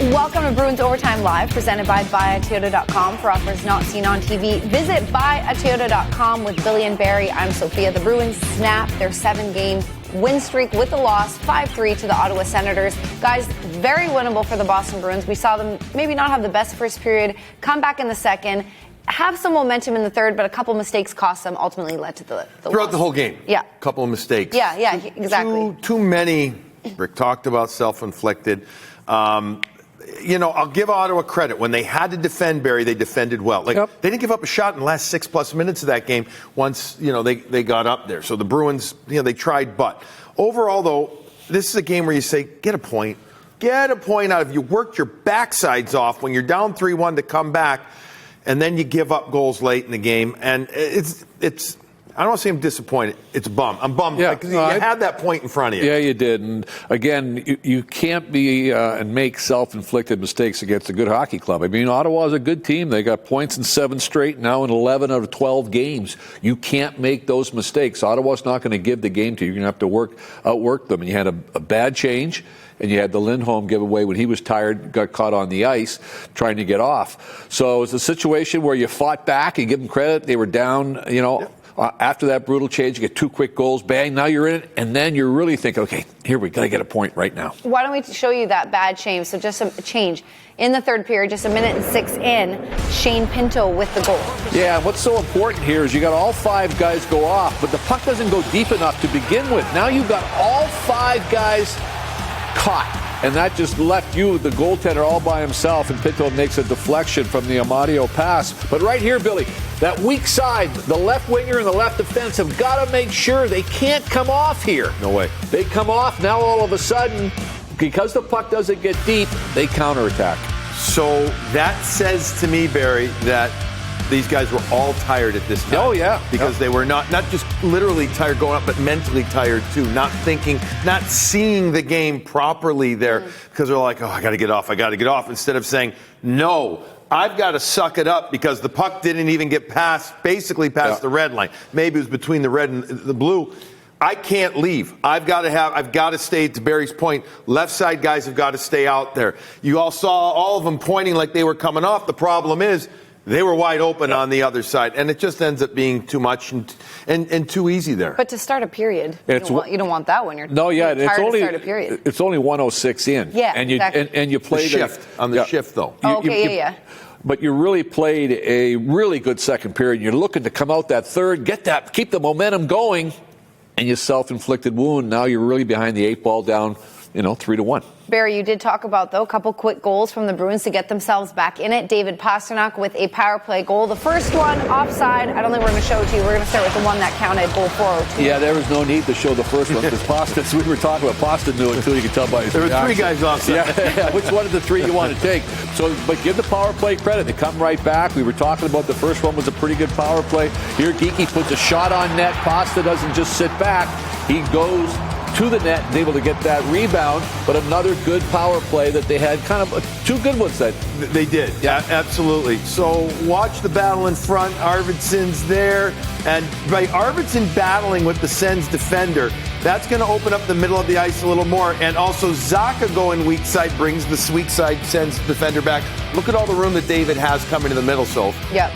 Welcome to Bruins Overtime Live, presented by BuyAToyota.com. For offers not seen on TV, visit BuyAToyota.com with Billy and Barry. I'm Sophia. The Bruins snap their 7-game win streak with a loss, 5-3 to the Ottawa Senators. Guys, very winnable for the Boston Bruins. We saw them maybe not have the best first period, come back in the second, have some momentum in the third, but a couple mistakes cost them, ultimately led to the throughout loss. The whole game. Yeah. A couple of mistakes. Yeah, exactly. Too many. Rick talked about self-inflicted. I'll give Ottawa credit. When they had to defend, Barry, they defended well. They didn't give up a shot in the last 6+ minutes of that game once, they got up there. So the Bruins, they tried. But overall, though, this is a game where you say, get a point. Get a point out of you. Worked your backsides off when you're down 3-1 to come back, and then you give up goals late in the game. And it's I don't want to say I'm disappointed. It's a bum. I'm bummed because you had that point in front of you. Yeah, you did. And again, you can't be and make self-inflicted mistakes against a good hockey club. I mean, Ottawa's a good team. They got points in 7 straight, now in 11 out of 12 games. You can't make those mistakes. Ottawa's not going to give the game to you. You're going to have to outwork them. And you had a bad change. And you had the Lindholm giveaway when he was tired, got caught on the ice trying to get off. So it's a situation where you fought back and give them credit. They were down, after that brutal change, you get 2 quick goals, bang, now you're in it. And then you're really thinking, okay, here we got to get a point right now. Why don't we show you that bad change? So just a change. In the third period, just 1:06 in, Shane Pinto with the goal. Yeah, what's so important here is you got all 5 guys go off, but the puck doesn't go deep enough to begin with. Now you've got all 5 guys caught, and that just left you, the goaltender, all by himself, and Pinto makes a deflection from the Amadio pass. But right here, Billy, that weak side, the left winger and the left defense have got to make sure they can't come off here. No way. They come off, now all of a sudden, because the puck doesn't get deep, they counterattack. So that says to me, Barry, that these guys were all tired at this time. Oh, yeah. Because they were not just literally tired going up, but mentally tired too. Not thinking, not seeing the game properly there. Because they're like, I got to get off. Instead of saying, no, I've got to suck it up because the puck didn't even get past the red line. Maybe it was between the red and the blue. I can't leave. I've got to stay, to Barry's point. Left side guys have got to stay out there. You all saw all of them pointing like they were coming off. The problem is, they were wide open on the other side, and it just ends up being too much and too easy there. But to start a period, you don't want that when you're tired to start a period. It's only 1:06 in. Yeah, and exactly. And you played the shift, though. But you really played a really good second period. You're looking to come out that third, keep the momentum going, and you self-inflicted wound. Now you're really behind the 8 ball down, 3-1. Barry, you did talk about, though, a couple quick goals from the Bruins to get themselves back in it. David Pastrnak with a power play goal. The first one, offside. I don't think we're going to show it to you. We're going to start with the one that counted, goal 402. Yeah, there was no need to show the first one because Pasta, we were talking about Pasta knew it too. You can tell by his reaction. There were 3 guys offside. Yeah, which one of the 3 you want to take? So, but give the power play credit. They come right back. We were talking about the first one was a pretty good power play. Here, Geekie puts a shot on net. Pasta doesn't just sit back. He goes to the net and able to get that rebound, but another good power play that they had, kind of 2 good ones that they did. Yeah, absolutely. So watch the battle in front. Arvidsson's there, and by Arvidsson battling with the Sens defender, that's going to open up the middle of the ice a little more, and also Zacha going weak side brings the weak side Sens defender back. Look at all the room that David has coming to the middle, so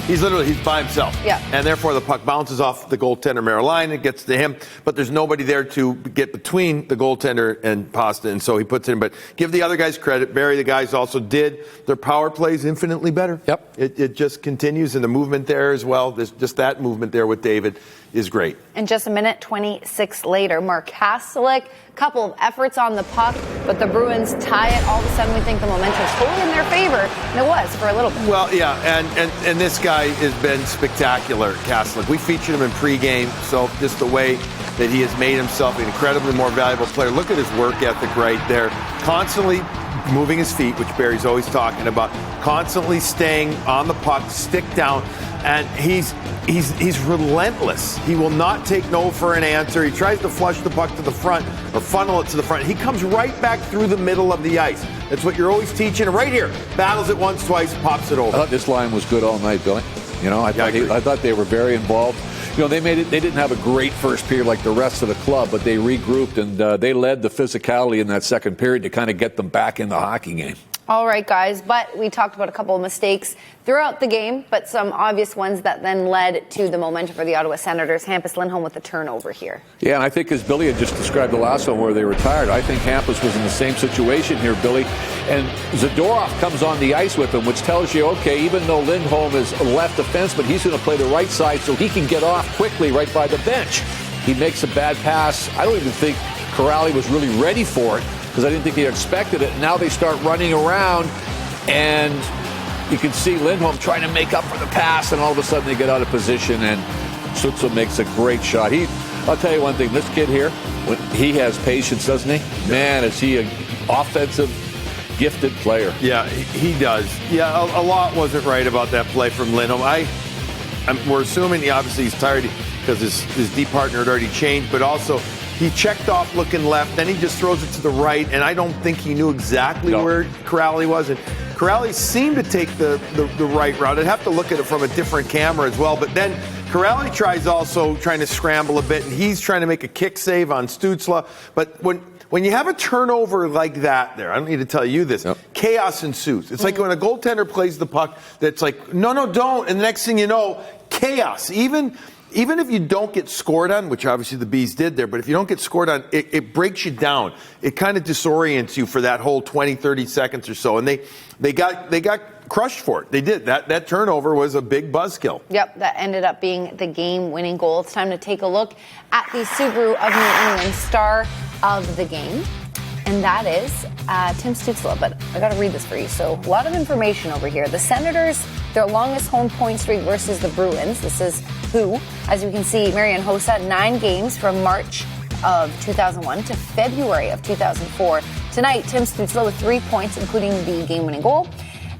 he's by himself. Yeah. And therefore the puck bounces off the goaltender Marilyn, it gets to him, but there's nobody there to get between the goaltender and Pasta, and so he puts it in. But give the other guys credit. Barry, the guys also did their power plays infinitely better. Yep. It just continues, and the movement there as well. There's just that movement there with David is great. And just 1:26 later, Mark Kastelik, couple of efforts on the puck, but the Bruins tie it. All of a sudden, we think the momentum's totally in their favor, and it was for a little bit. Well, yeah, and this guy has been spectacular, Kastelik. We featured him in pregame, so just the way that he has made himself an incredibly more valuable player. Look at his work ethic right there. Constantly moving his feet, which Barry's always talking about, constantly staying on the puck, stick down, and he's relentless. He will not take no for an answer. He tries to flush the puck to the front or funnel it to the front. He comes right back through the middle of the ice. That's what you're always teaching. And right here, battles it once, twice, pops it over. I thought this line was good all night, Billy. I thought they were very involved. They didn't have a great first period like the rest of the club, but they regrouped and they led the physicality in that second period to kind of get them back in the hockey game. All right, guys, but we talked about a couple of mistakes throughout the game, but some obvious ones that then led to the momentum for the Ottawa Senators. Hampus Lindholm with the turnover here. Yeah, and I think as Billy had just described the last one where they retired, I think Hampus was in the same situation here, Billy. And Zadorov comes on the ice with him, which tells you, okay, even though Lindholm is a left defenseman, he's going to play the right side so he can get off quickly right by the bench. He makes a bad pass. I don't even think Corrali was really ready for it, because I didn't think he expected it. Now they start running around, and you can see Lindholm trying to make up for the pass, and all of a sudden they get out of position, and Stützle makes a great shot. I'll tell you one thing, this kid here, he has patience, doesn't he? Man, is he an offensive, gifted player. Yeah, he does. Yeah, a lot wasn't right about that play from Lindholm. We're assuming obviously he's tired because his D partner had already changed, but also he checked off looking left, then he just throws it to the right, and I don't think he knew exactly where Corrali was. And Corrali seemed to take the right route. I'd have to look at it from a different camera as well. But then Corrali tries to scramble a bit, and he's trying to make a kick save on Stützle. But when you have a turnover like that there, I don't need to tell you this, chaos ensues. It's like when a goaltender plays the puck, that's like, no, don't. And the next thing you know, chaos. Even if you don't get scored on, which obviously the Bees did there, but if you don't get scored on, it breaks you down. It kind of disorients you for that whole 20, 30 seconds or so. And they got crushed for it. They did. That turnover was a big buzzkill. Yep, that ended up being the game-winning goal. It's time to take a look at the Subaru of New England star of the game. And that is Tim Stützle. But I got to read this for you. So a lot of information over here. The Senators, their longest home point streak versus the Bruins. This is who, as you can see, Marian Hossa, 9 games from March of 2001 to February of 2004. Tonight, Tim Stützle with 3 points, including the game-winning goal.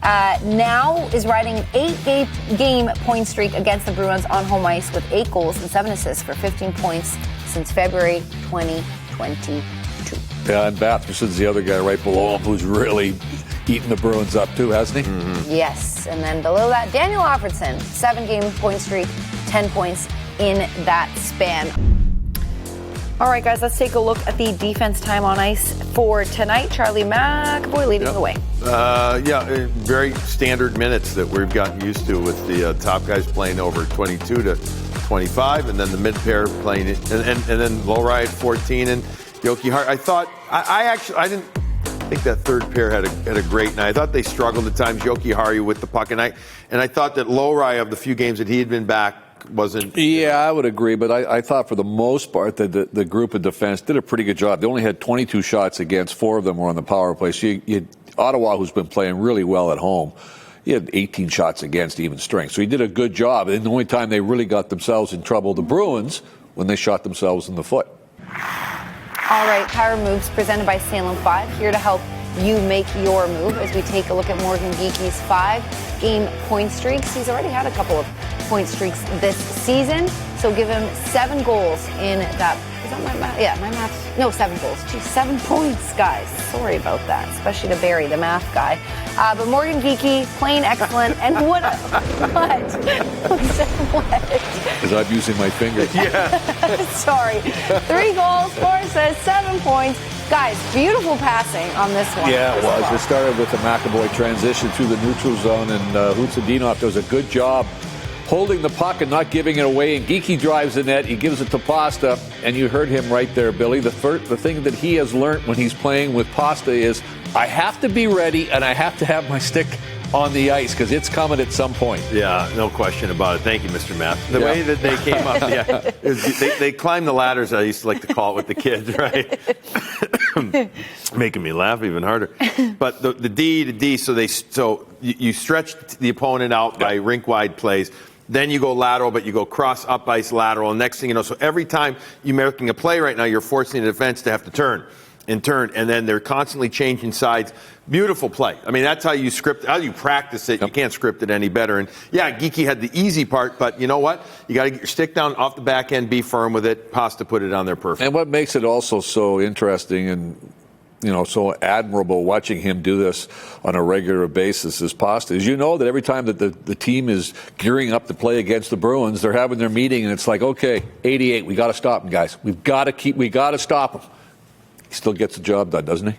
Now is riding an 8-game point streak against the Bruins on home ice with 8 goals and 7 assists for 15 points since February 2022. Yeah, and Batherson's the other guy right below him who's really eating the Bruins up too, hasn't he? Mm-hmm. Yes, and then below that, Daniel Alfredsson, 7-game point streak, 10 points in that span. All right, guys, let's take a look at the defense time on ice for tonight. Charlie McAvoy leading the way. Very standard minutes that we've gotten used to with the top guys playing over 22 to 25, and then the mid pair playing it, and then Lowry at 14 and Yoki Hart. I didn't think that third pair had a great night. I thought they struggled at times. Yoki Hari with the puck, and I thought that Lowry, of the few games that he had been back, wasn't. Yeah, I would agree, but I thought for the most part that the group of defense did a pretty good job. They only had 22 shots against. 4 of them were on the power play. So you had Ottawa, who's been playing really well at home. He had 18 shots against even strength. So he did a good job. And the only time they really got themselves in trouble, the Bruins, when they shot themselves in the foot. All right, Power Moves presented by Salem 5, here to help you make your move as we take a look at Morgan Geekie's 5-game point streaks. He's already had a couple of point streaks this season, so give him 7 goals in that. Is that my math? Yeah, my math. No, 7 goals. Geez, 7 points, guys. Sorry about that, especially to Barry, the math guy. But Morgan Geekie, playing excellent. And what? Because I'm using my fingers. Yeah. Sorry. 3 goals, 4 assists, 7 points. Guys, beautiful passing on this one. Yeah, it was. It started with the McAvoy transition through the neutral zone, and Hutzadinov does a good job holding the puck and not giving it away. And Geekie drives the net. He gives it to Pasta, and you heard him right there, Billy. The thing that he has learned when he's playing with Pasta is I have to be ready, and I have to have my stick on the ice because it's coming at some point. Yeah, no question about it. Thank you, Mr. Math. The way that they came up, they climbed the ladders, I used to like to call it with the kids, right? Making me laugh even harder. But the D to D, so you stretch the opponent out by rink-wide plays. Then you go lateral, but you go cross, up ice, lateral. And next thing you know, so every time you're making a play right now, you're forcing the defense to have to turn. And then they're constantly changing sides. Beautiful play. I mean, that's how you practice it. You can't script it any better. And yeah, Geekie had the easy part, but you know what? You got to get your stick down off the back end, be firm with it. Pasta put it on there perfect. And what makes it also so interesting and so admirable watching him do this on a regular basis is Pasta. As you know that every time that the team is gearing up to play against the Bruins, they're having their meeting and it's like, okay, 88, we got to stop them, guys. We got to stop them. He still gets the job done, doesn't he?